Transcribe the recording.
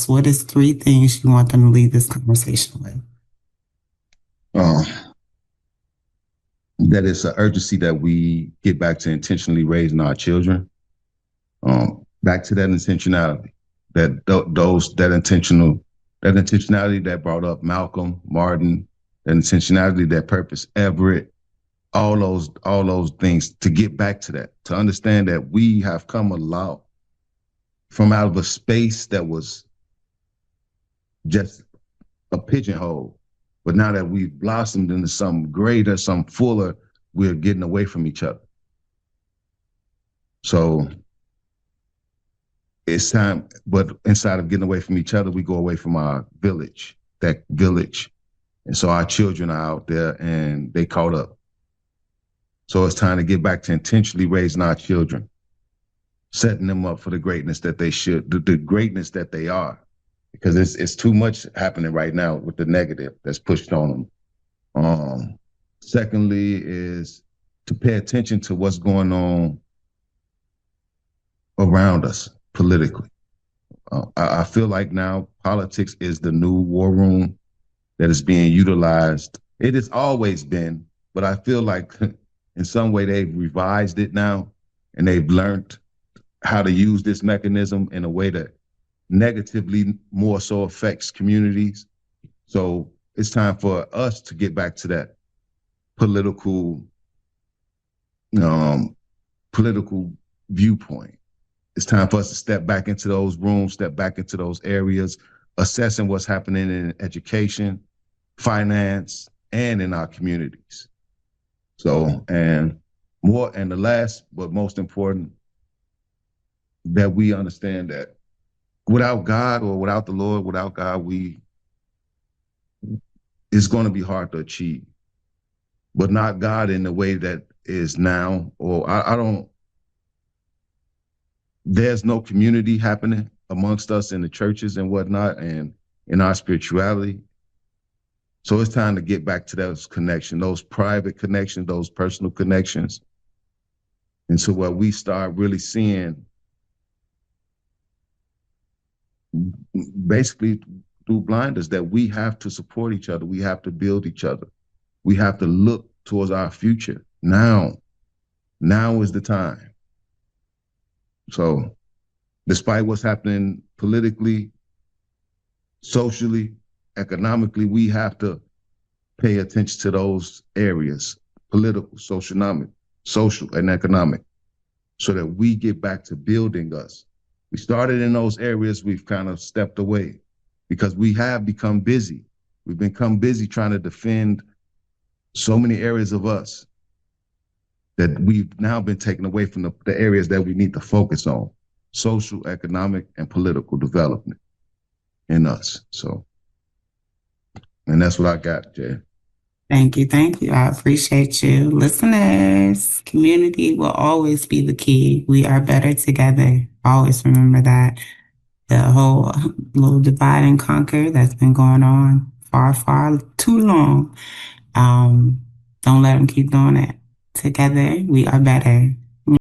else, what is 3 things you want them to leave this conversation with? Um, that it's an urgency that we get back to intentionally raising our children. Back to that intentionality, that intentionality that brought up Malcolm, Martin, that intentionality, that purpose, Everett, all those things, to get back to that, to understand that we have come a lot from out of a space that was just a pigeonhole. But now that we've blossomed into something greater, something fuller, we're getting away from each other. So it's time, but inside of getting away from each other, we go away from our village, that village. And so our children are out there and they caught up. So it's time to get back to intentionally raising our children, setting them up for the greatness that they should, the greatness that they are. Because it's too much happening right now with the negative that's pushed on them. Secondly is to pay attention to what's going on around us politically. I feel like now politics is the new war room that is being utilized. It has always been, but I feel like in some way they've revised it now and they've learned how to use this mechanism in a way that negatively more so affects communities. So it's time for us to get back to that political political viewpoint. It's time for us to step back into those rooms, step back into those areas, assessing what's happening in education, finance, and in our communities. So, and the last, but most important, that we understand that without God or without the Lord, without God, it's going to be hard to achieve, but not God in the way that is now, or I don't, there's no community happening amongst us in the churches and whatnot and in our spirituality. So it's time to get back to those connections, those private connections, those personal connections. And so what we start really seeing basically through blinders, that we have to support each other. We have to build each other. We have to look towards our future. Now is the time. So despite what's happening politically, socially, economically, we have to pay attention to those areas, political, social and economic, so that we get back to building us. We started in those areas, we've kind of stepped away because we have become busy. We've become busy trying to defend so many areas of us that we've now been taken away from the areas that we need to focus on: social, economic, and political development in us. So, and that's what I got, Jay. Thank you. Thank you. I appreciate you. Listeners, community will always be the key. We are better together. Always remember that. The whole little divide and conquer that's been going on far, far too long. Don't let them keep doing it. Together, we are better.